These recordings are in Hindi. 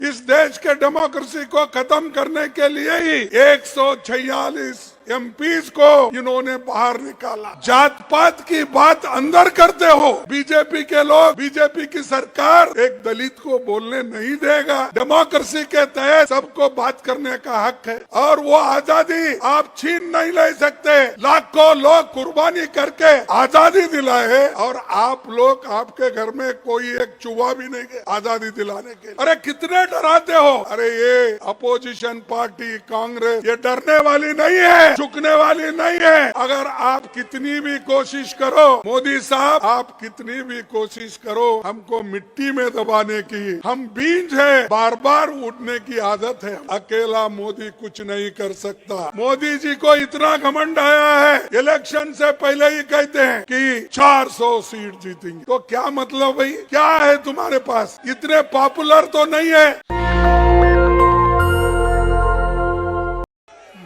इस देश के डेमोक्रेसी को खत्म करने के लिए ही 146 एमपीज को इन्होंने बाहर निकाला। जात पात की बात अंदर करते हो। बीजेपी के लोग, बीजेपी की सरकार एक दलित को बोलने नहीं देगा। डेमोक्रेसी के तहत सबको बात करने का हक है और वो आजादी आप छीन नहीं ले सकते। लाखों लोग कुर्बानी करके आजादी दिलाए और आप लोग, आपके घर में कोई एक चूहा भी नहीं गया आजादी दिलाने के लिए। अरे कितने डराते हो। अरे ये अपोजिशन पार्टी कांग्रेस ये डरने वाली नहीं है, झुकने वाली नहीं है। अगर आप कितनी भी कोशिश करो, मोदी साहब आप कितनी भी कोशिश करो हमको मिट्टी में दबाने की, हम बीज है, बार बार उठने की आदत है। अकेला मोदी कुछ नहीं कर सकता। मोदी जी को इतना घमंड आया है, इलेक्शन से पहले ही कहते हैं कि 400 सीट जीतेंगे। तो क्या मतलब भाई, क्या है तुम्हारे पास? इतने पॉपुलर तो नहीं है।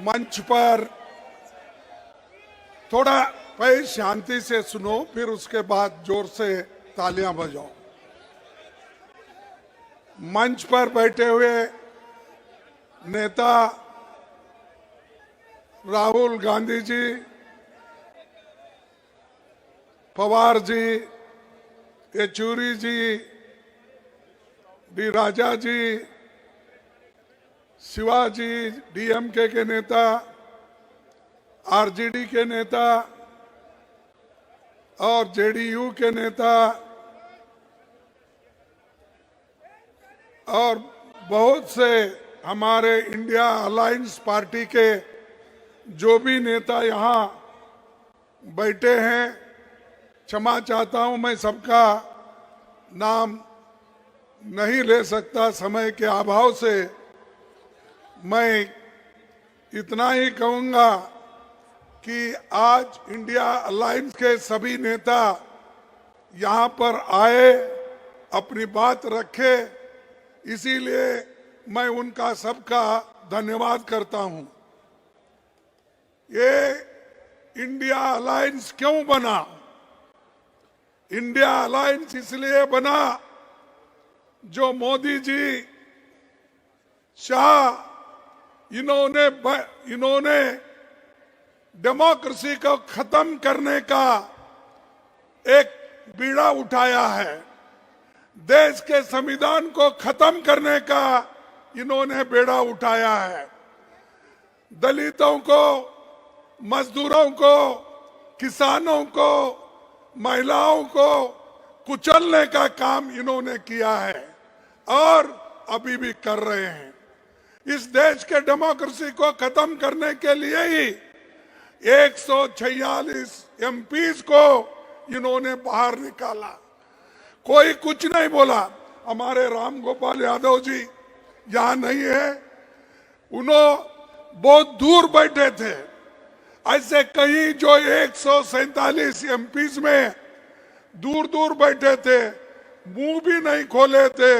मंच पर थोड़ा पहले शांति से सुनो, फिर उसके बाद जोर से तालियां बजाओ। मंच पर बैठे हुए नेता राहुल गांधी जी, पवार जी, येचुरी जी, डी राजा जी, शिवाजी, डीएमके के नेता, आरजेडी के नेता और जेडीयू के नेता और बहुत से हमारे इंडिया अलायंस पार्टी के जो भी नेता यहाँ बैठे हैं, क्षमा चाहता हूं, मैं सबका नाम नहीं ले सकता समय के अभाव से। मैं इतना ही कहूंगा कि आज इंडिया अलायंस के सभी नेता यहाँ पर आए, अपनी बात रखे, इसीलिए मैं उनका सबका धन्यवाद करता हूं। ये इंडिया अलायंस क्यों बना? इंडिया अलायंस इसलिए बना जो मोदी जी, शाह, इन्होंने डेमोक्रेसी को खत्म करने का एक बीड़ा उठाया है। देश के संविधान को खत्म करने का इन्होंने बेड़ा उठाया है। दलितों को, मजदूरों को, किसानों को, महिलाओं को कुचलने का काम इन्होंने किया है और अभी भी कर रहे हैं। इस देश के डेमोक्रेसी को खत्म करने के लिए ही 146 एमपीज को इन्होंने बाहर निकाला। कोई कुछ नहीं बोला। हमारे राम गोपाल यादव जी यहाँ नहीं है, उन्होंने बहुत दूर बैठे थे। ऐसे कई जो 147 एमपीज में दूर दूर बैठे थे, मुंह भी नहीं खोले थे,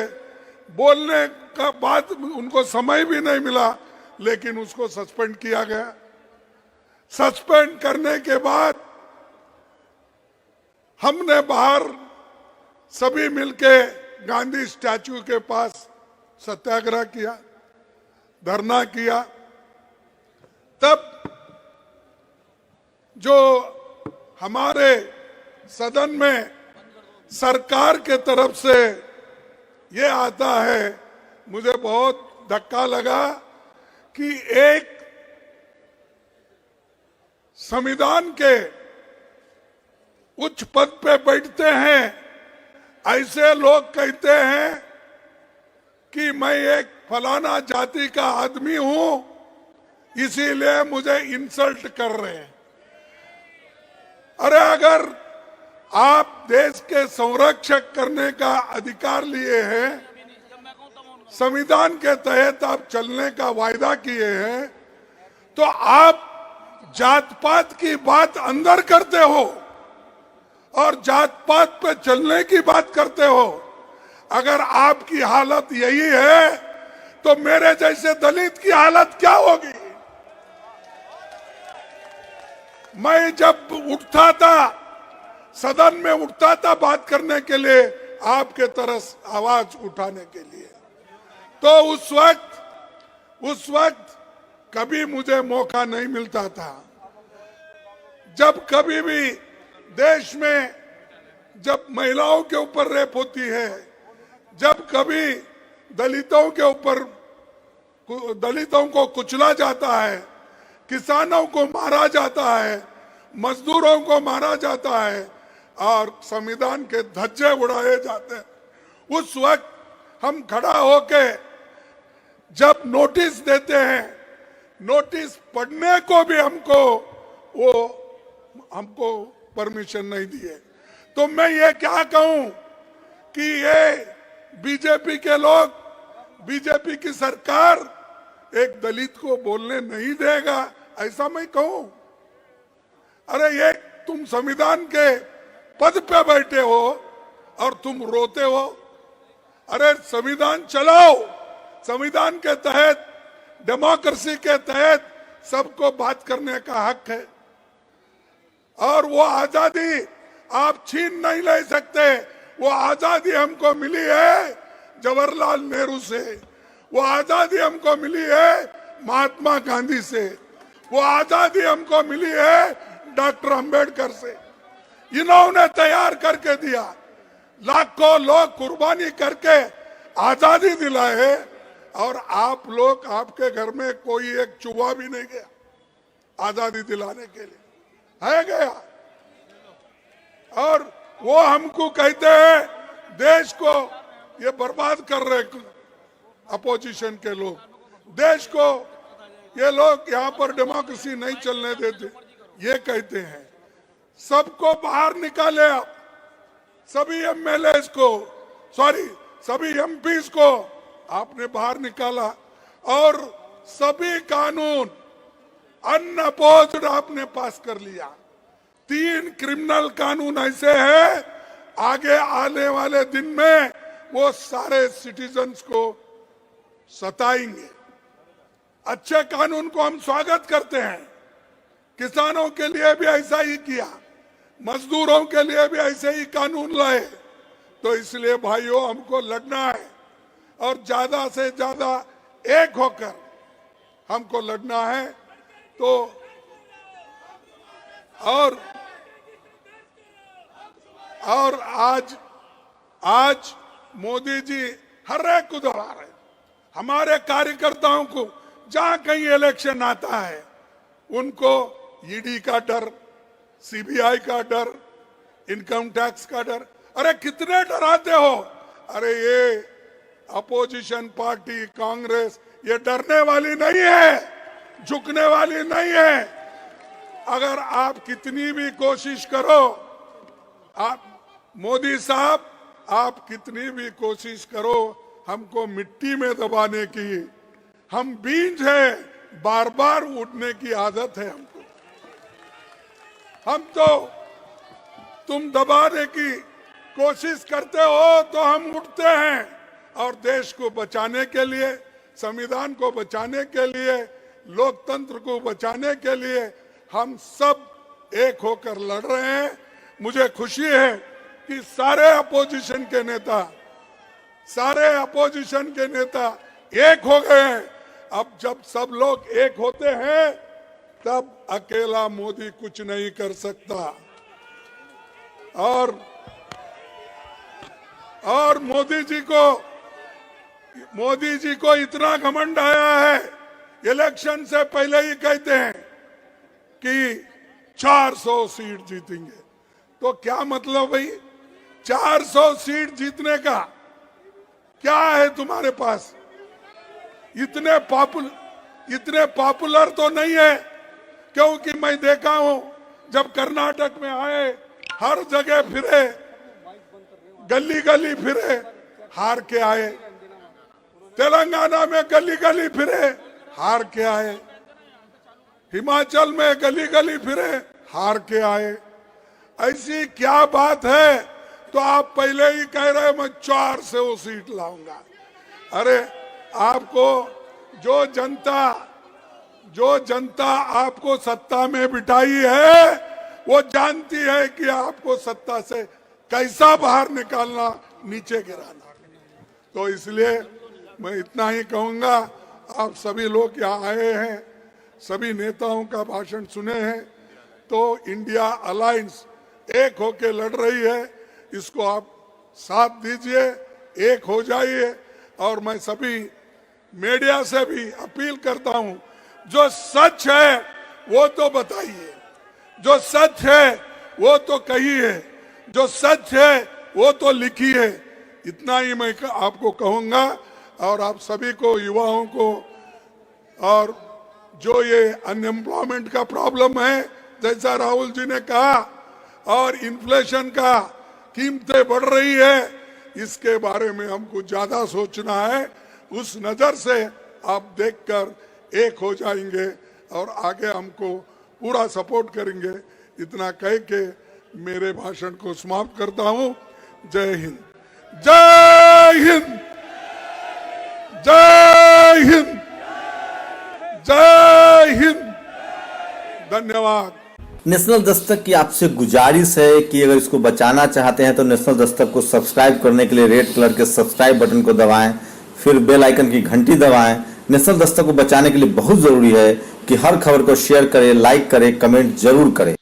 बोलने का बात उनको समय भी नहीं मिला, लेकिन उसको सस्पेंड किया गया। सस्पेंड करने के बाद हमने बाहर सभी मिलके गांधी स्टैचू के पास सत्याग्रह किया, धरना किया। तब जो हमारे सदन में सरकार के तरफ से ये आता है, मुझे बहुत धक्का लगा कि एक संविधान के उच्च पद पे बैठते हैं ऐसे लोग कहते हैं कि मैं एक फलाना जाति का आदमी हूं, इसीलिए मुझे इंसल्ट कर रहे हैं। अरे अगर आप देश के संरक्षक करने का अधिकार लिए हैं, संविधान के तहत आप चलने का वायदा किए हैं, तो आप जात पात की बात अंदर करते हो और जात पात पे चलने की बात करते हो। अगर आपकी हालत यही है तो मेरे जैसे दलित की हालत क्या होगी? मैं जब उठता था, सदन में उठता था बात करने के लिए, आपके तरफ आवाज उठाने के लिए, तो उस वक्त कभी मुझे मौका नहीं मिलता था। जब कभी भी देश में जब महिलाओं के ऊपर रेप होती है, जब कभी दलितों के ऊपर दलितों को कुचला जाता है, किसानों को मारा जाता है, मजदूरों को मारा जाता है और संविधान के धज्जे उड़ाए जाते हैं, उस वक्त हम खड़ा होके जब नोटिस देते हैं, नोटिस पढ़ने को भी हमको परमिशन नहीं दिए। तो मैं ये क्या कहूं कि ये बीजेपी के लोग, बीजेपी की सरकार एक दलित को बोलने नहीं देगा, ऐसा मैं कहूं? अरे ये तुम संविधान के पद पे बैठे हो और तुम रोते हो। अरे संविधान चलाओ, संविधान के तहत, डेमोक्रेसी के तहत सबको बात करने का हक है और वो आजादी आप छीन नहीं ले सकते। वो आजादी हमको मिली है जवाहरलाल नेहरू से, वो आजादी हमको मिली है महात्मा गांधी से, वो आजादी हमको मिली है डॉक्टर अंबेडकर से। इन्होंने तैयार करके दिया, लाखों लोग कुर्बानी करके आजादी दिलाए है और आप लोग, आपके घर में कोई एक चूहा भी नहीं गया आजादी दिलाने के लिए, है गया? और वो हमको कहते हैं देश को ये बर्बाद कर रहे अपोजिशन के लोग, देश को ये लोग यहाँ पर डेमोक्रेसी नहीं चलने देते, ये कहते हैं। सबको बाहर निकाले आप, सभी एमएलएस को, सॉरी सभी एमपीज को आपने बाहर निकाला और सभी कानून अनअपोज्ड आपने पास कर लिया। 3 क्रिमिनल कानून ऐसे हैं, आगे आने वाले दिन में वो सारे सिटीजन्स को सताएंगे। अच्छे कानून को हम स्वागत करते हैं, किसानों के लिए भी ऐसा ही किया, मजदूरों के लिए भी ऐसे ही कानून लाए। तो इसलिए भाइयों हमको लड़ना है और ज्यादा से ज्यादा एक होकर हमको लड़ना है। तो और आज मोदी जी हर एक को दोहरा रहे, हमारे कार्यकर्ताओं को जहां कहीं इलेक्शन आता है उनको ईडी का डर, सीबीआई का डर, इनकम टैक्स का डर। अरे कितने डराते हो? अरे ये अपोजिशन पार्टी कांग्रेस ये डरने वाली नहीं है, झुकने वाली नहीं है। अगर आप कितनी भी कोशिश करो, आप मोदी साहब आप कितनी भी कोशिश करो हमको मिट्टी में दबाने की, हम बीज हैं, बार बार उठने की आदत है हमको। हम तो तुम दबाने की कोशिश करते हो तो हम उठते हैं और देश को बचाने के लिए, संविधान को बचाने के लिए, लोकतंत्र को बचाने के लिए हम सब एक होकर लड़ रहे हैं। मुझे खुशी है कि सारे अपोजिशन के नेता एक हो गए हैं। अब जब सब लोग एक होते हैं तब अकेला मोदी कुछ नहीं कर सकता। और मोदी जी को इतना घमंड आया है, इलेक्शन से पहले ही कहते हैं कि 400 सीट जीतेंगे। तो क्या मतलब भाई, 400 सीट जीतने का क्या है तुम्हारे पास? इतने पॉपुलर तो नहीं है, क्योंकि मैं देखा हूं जब कर्नाटक में आए हर जगह फिरे, गली गली फिरे, हार के आए। तेलंगाना में गली गली फिरे, हार के आए। हिमाचल में गली गली फिरे, हार के आए। ऐसी क्या बात है? तो आप पहले ही कह रहे मैं 400 सीट लाऊंगा। अरे आपको जो जनता आपको सत्ता में बिठाई है वो जानती है कि आपको सत्ता से कैसा बाहर निकालना, नीचे गिराना। तो इसलिए मैं इतना ही कहूंगा, आप सभी लोग यहाँ आए हैं, सभी नेताओं का भाषण सुने हैं, तो इंडिया अलायंस एक होके लड़ रही है, इसको आप साथ दीजिए, एक हो जाइए। और मैं सभी मीडिया से भी अपील करता हूं, जो सच है वो तो बताइए, जो सच है वो तो कहिए, जो सच है वो तो लिखिए। इतना ही मैं आपको कहूंगा। और आप सभी को, युवाओं को, और जो ये अनएम्प्लॉयमेंट का प्रॉब्लम है, जैसा राहुल जी ने कहा, और इन्फ्लेशन का कीमतें बढ़ रही है, इसके बारे में हमको ज्यादा सोचना है। उस नजर से आप देखकर एक हो जाएंगे और आगे हमको पूरा सपोर्ट करेंगे। इतना कह के मेरे भाषण को समाप्त करता हूं। जय हिंद, जय हिंद, जय हिंद, जय हिंद। धन्यवाद। नेशनल दस्तक की आपसे गुजारिश है कि अगर इसको बचाना चाहते हैं तो नेशनल दस्तक को सब्सक्राइब करने के लिए रेड कलर के सब्सक्राइब बटन को दबाएं, फिर बेल आइकन की घंटी दबाएं। नेशनल दस्तक को बचाने के लिए बहुत जरूरी है कि हर खबर को शेयर करें, लाइक करें, कमेंट जरूर करें।